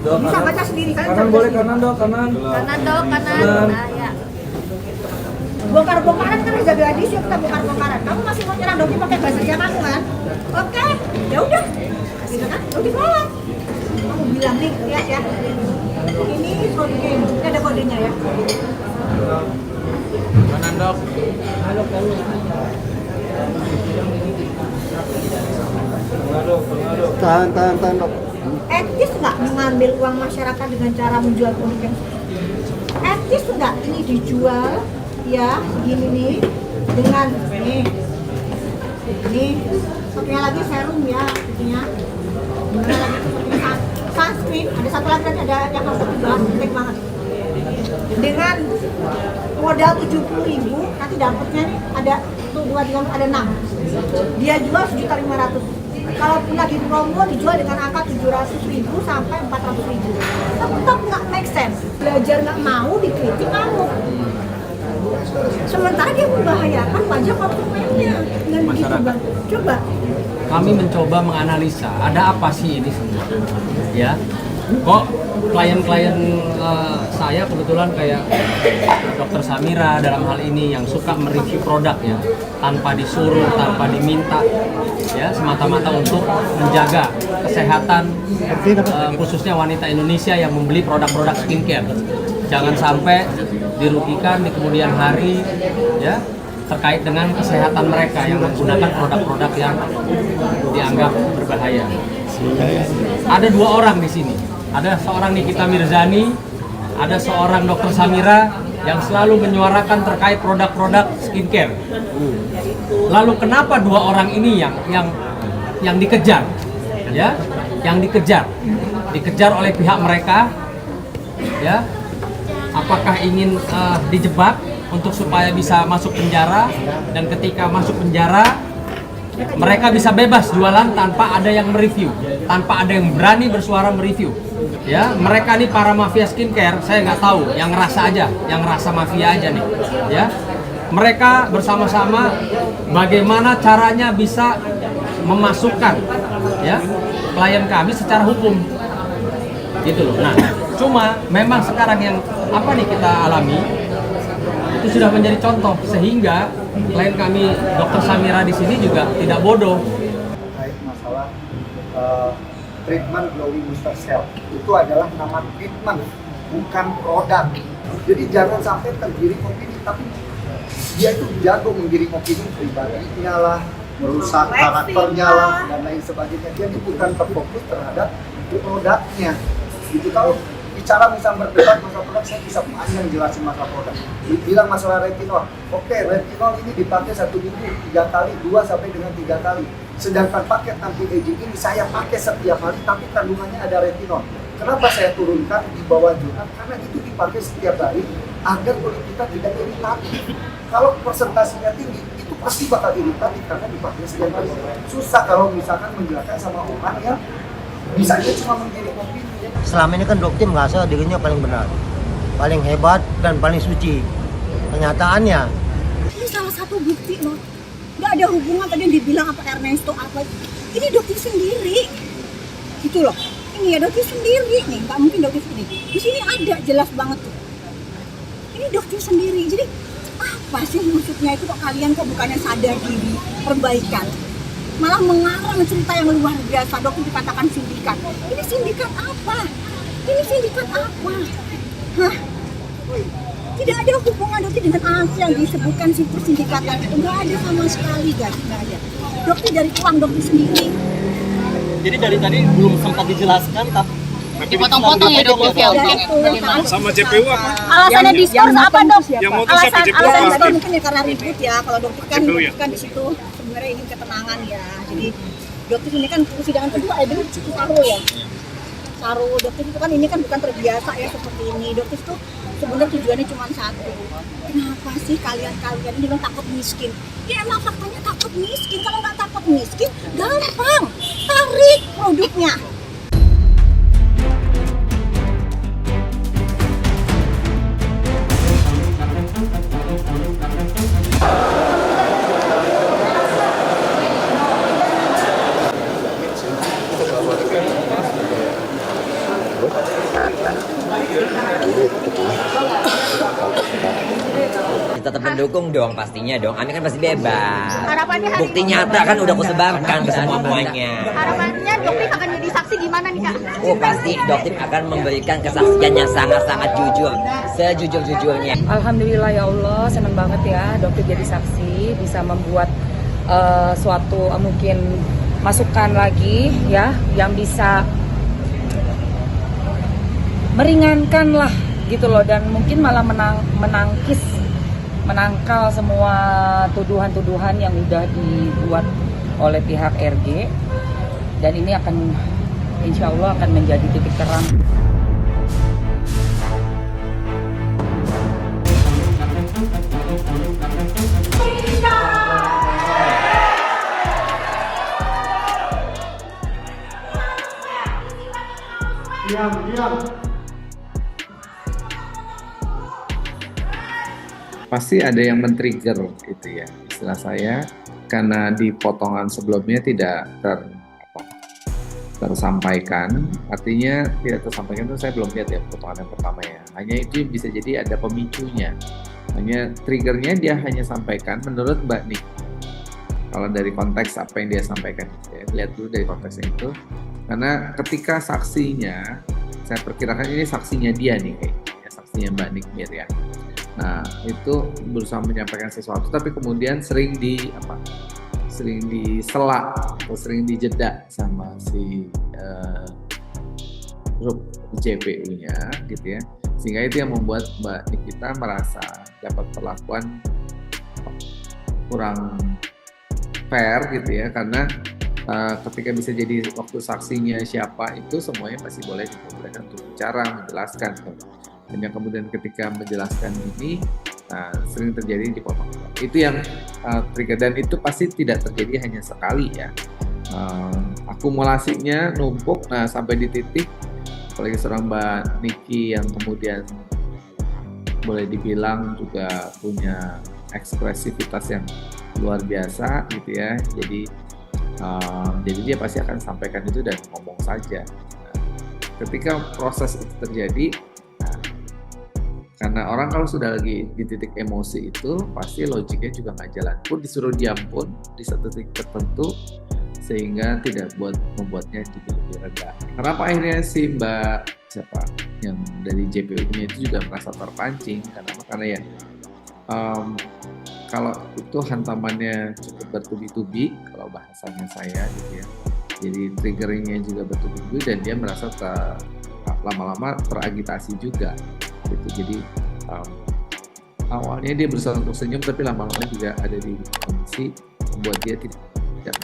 Bisa baca sendiri kan? Kanan boleh, kanan dok, kanan. Kanan dok, kanan. Nah, ya. Bongkar-bongkaran kan udah gadis ya, kita bongkar-bongkaran. Kamu masih mau nyerang Doki pakai bahasa Jerman kan? Oke, ya udah. Gitu kan? Doki tolong. Kamu bilang nih, lihat ya. Ini kodenya, ini ada kodenya ya. Kanan dok. Tahan dok. Etis nggak mengambil uang masyarakat dengan cara menjual produk yang etis nggak ini dijual ya gini nih dengan nih satunya lagi serum ya itunya mana lagi itu satunya sunscreen ada satu lagi tadi ada yang harus dibahas penting banget dengan modal 70.000 nanti dapatnya nih ada tuh 2 3 ada 6 dia jual 1.500.000 kalaupun lagi promo dijual dengan angka 700.000 sampai 400.000 tetap nggak make sense belajar nggak mau dikritik kamu sementara dia membahayakan wajah konsumennya dan begitu bang coba kami mencoba menganalisa ada apa sih ini semua ya kok klien-klien saya kebetulan kayak Dokter Samira dalam hal ini yang suka mereview produk ya tanpa disuruh, tanpa diminta ya semata-mata untuk menjaga kesehatan khususnya wanita Indonesia yang membeli produk-produk skincare. Jangan sampai dirugikan di kemudian hari ya terkait dengan kesehatan mereka yang menggunakan produk-produk yang dianggap berbahaya. Ada 2 orang di sini. Ada seorang Nikita Mirzani, ada seorang Dokter Samira yang selalu menyuarakan terkait produk-produk skincare. Lalu kenapa 2 orang ini yang dikejar? Ya, yang dikejar oleh pihak mereka. Ya, apakah ingin dijebak untuk supaya bisa masuk penjara dan ketika masuk penjara mereka bisa bebas jualan tanpa ada yang mereview, tanpa ada yang berani bersuara mereview. Ya, mereka nih para mafia skincare, saya nggak tahu, yang ngerasa aja, yang ngerasa mafia aja nih. Ya, mereka bersama-sama bagaimana caranya bisa memasukkan ya klien kami secara hukum, gitu loh. Nah, cuma memang sekarang yang apa nih kita alami itu sudah menjadi contoh sehingga klien kami Dokter Samira di sini juga tidak bodoh. Terkait masalah treatment glowing booster cell itu adalah nama treatment bukan produk. Jadi jangan sampai tergiring opini, tapi dia itu jago menggiring opini pribadinya lah, merusak karakternya lah dan lain sebagainya. Dia bukan terfokus terhadap produknya. Gitu kalau bicara misalnya berdebat masalah produk, saya bisa panjang jelasin masalah produk. Bilang masalah retinol, oke, retinol ini dipakai 1 minggu 3 kali, 2 sampai dengan 3 kali. Sedangkan paket anti-aging ini saya pakai setiap hari, tapi kandungannya ada retinol. Kenapa saya turunkan di bawah jurnal? Karena itu dipakai setiap hari agar kulit kita tidak iritatif. Kalau persentasinya tinggi, itu pasti bakal iritatif karena dipakai setiap hari. Susah kalau misalkan menjelaskan sama orang yang bisanya cuma menggiring opini. Selama ini kan dokter merasa dirinya paling benar, paling hebat dan paling suci. Kenyataannya ini salah satu bukti loh. Nggak ada hubungan tadi yang dibilang apa Ernesto apa. Ini dokter sendiri. Gitu loh. Ini ya dokter sendiri nih, nggak mungkin dokter sendiri. Di sini ada jelas banget tuh. Ini dokter sendiri. Jadi apa sih maksudnya itu kok kalian kok bukannya sadar diri, perbaikan? Malah mengarang cerita yang luar biasa. Dokter dikatakan sindikat. Ini sindikat apa? Ini sindikat apa? Hah? Tidak ada hubungan dokter dengan apa yang disebutkan situs sindikatan itu. Nggak ada sama sekali guys, nggak ada. Dokter dari uang dokter sendiri. Jadi dari tadi belum sempat dijelaskan, tapi Dipotong-potong ya dok, oke. Sama JPU apa? Alasannya diskors apa dok? Yang mau tuh siapa? JPU Alasan apa? mungkin ya karena ribut ya. Kalau dokter kan JPU ya? kan di situ sebenarnya ingin ketenangan ya. Jadi dokter ini kan persidangan kedua ya dulu Saru ya. Saru dokter itu kan ini kan bukan terbiasa ya seperti ini. Dokter itu sebenarnya tujuannya cuma satu. Kenapa sih kalian ini bilang takut miskin? Ya emang faktanya takut miskin. Kalau nggak takut miskin, gampang tarik produknya. tetap mendukung dong pastinya dong. Ami kan pasti bebas. Harapannya hari Bukti ini nyata kan udah aku sebarkan ke semuanya. harapannya Doktif akan jadi saksi gimana nih Kak? Oh pasti Doktif akan memberikan kesaksian yang sangat-sangat jujur, sejujur-jujurnya. Alhamdulillah ya Allah, senang banget ya Doktif jadi saksi, bisa membuat suatu mungkin masukan lagi ya yang bisa meringankan lah gitu loh, dan mungkin malah menangkal semua tuduhan-tuduhan yang udah dibuat oleh pihak RG, dan ini akan insya Allah akan menjadi titik terang. Pasti ada yang men-trigger gitu ya, istilah saya, karena di potongan sebelumnya tidak tersampaikan. Artinya tidak tersampaikan itu saya belum lihat ya potongan yang pertama ya. Hanya itu bisa jadi ada pemicunya. Hanya triggernya dia hanya sampaikan menurut Mbak Nik. Kalau dari konteks apa yang dia sampaikan, ya, lihat dulu dari konteksnya itu. Karena ketika saksinya, saya perkirakan ini saksinya dia nih, kayaknya saksinya Mbak Nik Mir ya. Nah itu berusaha menyampaikan sesuatu, tapi kemudian sering disela atau sering dijeda sama si grup JPU-nya gitu ya, sehingga itu yang membuat Mbak Nikita merasa dapat perlakuan kurang fair gitu ya, karena ketika bisa jadi waktu saksinya siapa itu semuanya pasti boleh diperbolehkan untuk bicara, menjelaskan. Dan yang kemudian ketika menjelaskan ini sering terjadi di potong. Itu yang trigger, dan itu pasti tidak terjadi hanya sekali ya. Akumulasinya numpuk, sampai di titik apalagi seorang Mbak Niki yang kemudian boleh dibilang juga punya ekspresivitas yang luar biasa gitu ya. Jadi dia pasti akan sampaikan itu dan ngomong saja. Ketika proses itu terjadi, karena orang kalau sudah lagi di titik emosi itu pasti logiknya juga nggak jalan, pun disuruh diam pun di satu titik tertentu, sehingga tidak membuatnya jadi lebih reda. Kenapa akhirnya si Mbak siapa yang dari JPU-nya itu juga merasa terpancing, karena ya kalau itu hantamannya cukup bertubi-tubi kalau bahasanya saya gitu ya, jadi triggeringnya juga bertubi-tubi dan dia merasa lama-lama teragitasi juga gitu. Jadi awalnya dia berusaha untuk senyum, tapi lama-lama juga ada di kondisi membuat dia tidak